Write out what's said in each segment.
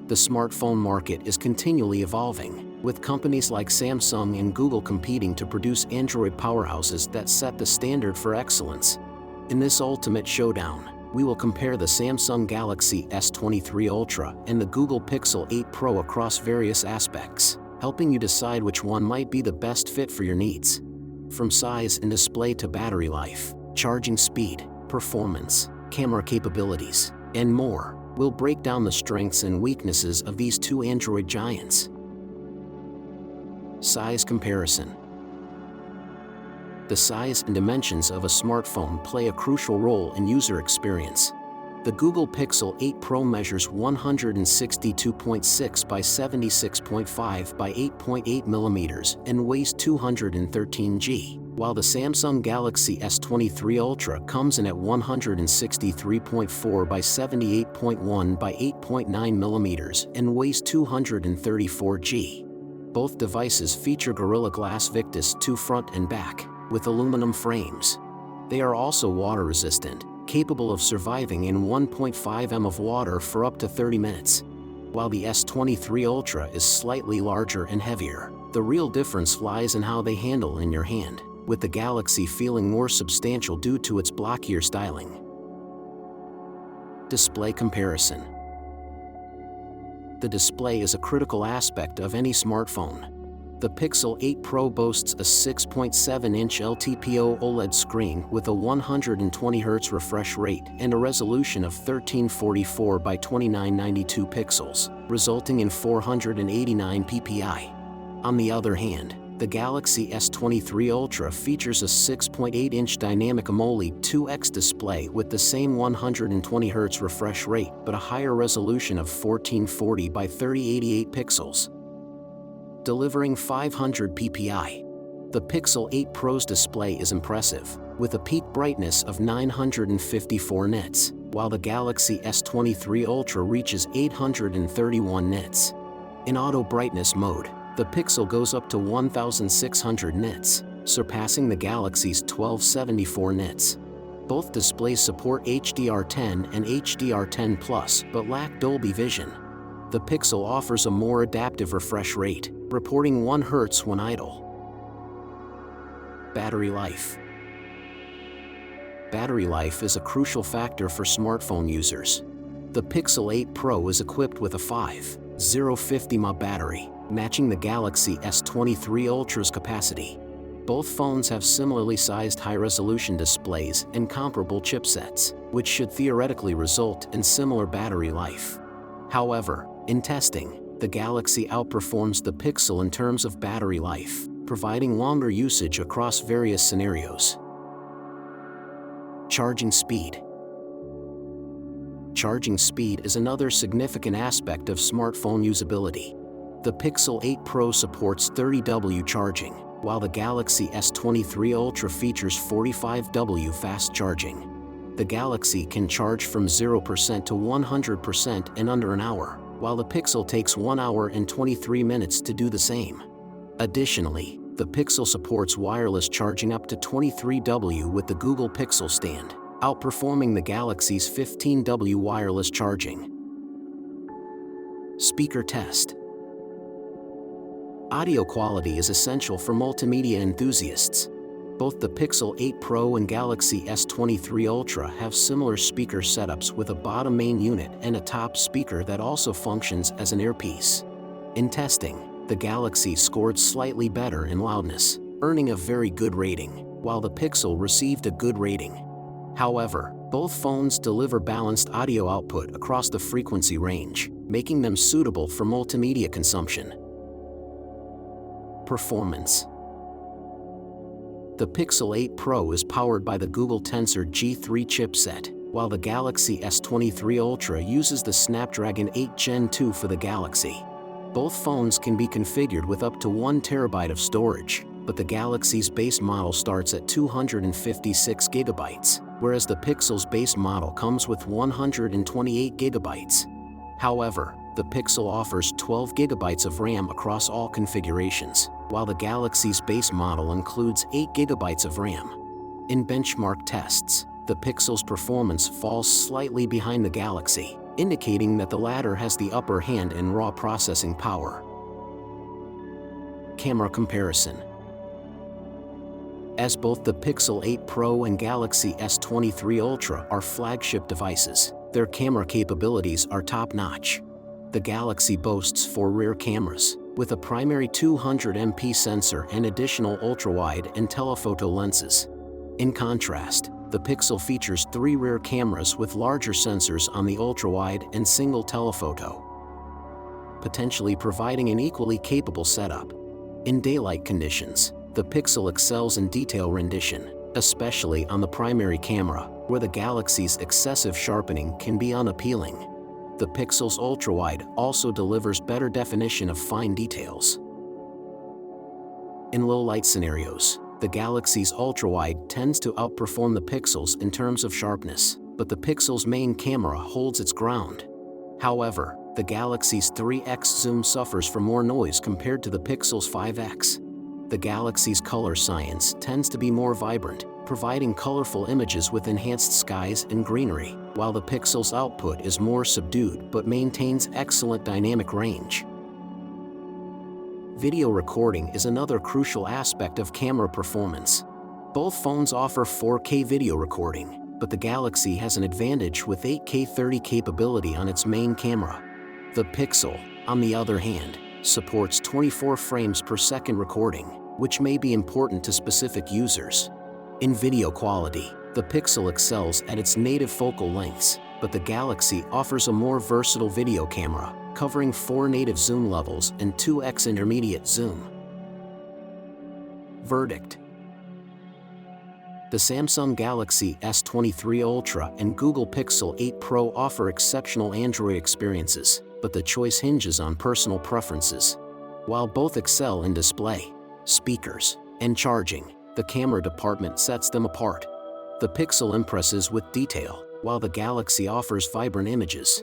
The smartphone market is continually evolving, with companies like Samsung and Google competing to produce Android powerhouses that set the standard for excellence. In this ultimate showdown, we will compare the Samsung Galaxy S23 Ultra and the Google Pixel 8 Pro across various aspects, helping you decide which one might be the best fit for your needs. From size and display to battery life, charging speed, performance, camera capabilities, and more, we'll break down the strengths and weaknesses of these two Android giants. Size comparison. The size and dimensions of a smartphone play a crucial role in user experience. The Google Pixel 8 Pro measures 162.6 by 76.5 by 8.8 millimeters and weighs 213 g, while the Samsung Galaxy S23 Ultra comes in at 163.4 by 78.1 by 8.9 millimeters and weighs 234 g. Both devices feature Gorilla Glass Victus 2 front and back, with aluminum frames. They are also water-resistant, capable of surviving in 1.5 m of water for up to 30 minutes. While the S23 Ultra is slightly larger and heavier, the real difference lies in how they handle in your hand, with the Galaxy feeling more substantial due to its blockier styling. Display comparison. The display is a critical aspect of any smartphone. The Pixel 8 Pro boasts a 6.7-inch LTPO OLED screen with a 120Hz refresh rate and a resolution of 1344 by 2992 pixels, resulting in 489 ppi. On the other hand, the Galaxy S23 Ultra features a 6.8-inch dynamic AMOLED 2X display with the same 120Hz refresh rate but a higher resolution of 1440 by 3088 pixels, delivering 500 ppi. The Pixel 8 Pro's display is impressive, with a peak brightness of 954 nits, while the Galaxy S23 Ultra reaches 831 nits. In auto brightness mode, the Pixel goes up to 1600 nits, surpassing the Galaxy's 1274 nits. Both displays support HDR10 and HDR10+, but lack Dolby Vision. The Pixel offers a more adaptive refresh rate, reporting 1 Hz when idle. Battery life. Battery life is a crucial factor for smartphone users. The Pixel 8 Pro is equipped with a 5050 mAh battery, matching the Galaxy S23 Ultra's capacity. Both phones have similarly sized high-resolution displays and comparable chipsets, which should theoretically result in similar battery life. However, in testing, the Galaxy outperforms the Pixel in terms of battery life, providing longer usage across various scenarios. Charging speed. Charging speed is another significant aspect of smartphone usability. The Pixel 8 Pro supports 30W charging, while the Galaxy S23 Ultra features 45W fast charging. The Galaxy can charge from 0% to 100% in under an hour, while the Pixel takes 1 hour and 23 minutes to do the same. Additionally, the Pixel supports wireless charging up to 23W with the Google Pixel Stand, outperforming the Galaxy's 15W wireless charging. Speaker test. Audio quality is essential for multimedia enthusiasts. Both the Pixel 8 Pro and Galaxy S23 Ultra have similar speaker setups with a bottom main unit and a top speaker that also functions as an earpiece. In testing, the Galaxy scored slightly better in loudness, earning a very good rating, while the Pixel received a good rating. However, both phones deliver balanced audio output across the frequency range, making them suitable for multimedia consumption. Performance. The Pixel 8 Pro is powered by the Google Tensor G3 chipset, while the Galaxy S23 Ultra uses the Snapdragon 8 Gen 2 for the Galaxy. Both phones can be configured with up to 1 TB of storage, but the Galaxy's base model starts at 256 GB, whereas the Pixel's base model comes with 128 GB. However, the Pixel offers 12 GB of RAM across all configurations, while the Galaxy's base model includes 8 GB of RAM. In benchmark tests, the Pixel's performance falls slightly behind the Galaxy, indicating that the latter has the upper hand in raw processing power. Camera comparison. As both the Pixel 8 Pro and Galaxy S23 Ultra are flagship devices, their camera capabilities are top-notch. The Galaxy boasts 4 rear cameras, with a primary 200MP sensor and additional ultra-wide and telephoto lenses. In contrast, the Pixel features 3 rear cameras with larger sensors on the ultra-wide and single telephoto, potentially providing an equally capable setup. In daylight conditions, the Pixel excels in detail rendition, especially on the primary camera, where the Galaxy's excessive sharpening can be unappealing. The Pixel's ultra-wide also delivers better definition of fine details. In low-light scenarios, the Galaxy's ultra-wide tends to outperform the Pixel's in terms of sharpness, but the Pixel's main camera holds its ground. However, the Galaxy's 3x zoom suffers from more noise compared to the Pixel's 5x. The Galaxy's color science tends to be more vibrant, providing colorful images with enhanced skies and greenery, while the Pixel's output is more subdued but maintains excellent dynamic range. Video recording is another crucial aspect of camera performance. Both phones offer 4K video recording, but the Galaxy has an advantage with 8K 30 capability on its main camera. The Pixel, on the other hand, supports 24 frames per second recording, which may be important to specific users. In video quality, the Pixel excels at its native focal lengths, but the Galaxy offers a more versatile video camera, covering 4 native zoom levels and 2x intermediate zoom. Verdict. The Samsung Galaxy S23 Ultra and Google Pixel 8 Pro offer exceptional Android experiences, but the choice hinges on personal preferences. While both excel in display, speakers, and charging, the camera department sets them apart. The Pixel impresses with detail, while the Galaxy offers vibrant images.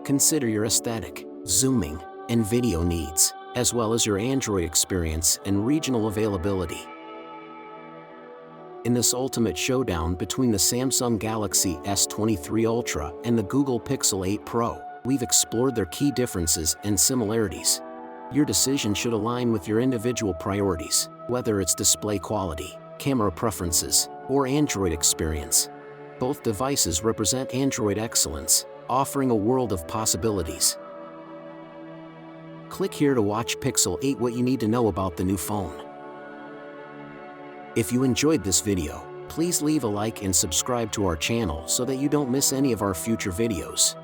Consider your aesthetic, zooming, and video needs, as well as your Android experience and regional availability. In this ultimate showdown between the Samsung Galaxy S23 Ultra and the Google Pixel 8 Pro, we've explored their key differences and similarities. Your decision should align with your individual priorities, whether it's display quality, camera preferences, or Android experience. Both devices represent Android excellence, offering a world of possibilities. Click here to watch Pixel 8 what you need to know about the new phone. If you enjoyed this video, please leave a like and subscribe to our channel so that you don't miss any of our future videos.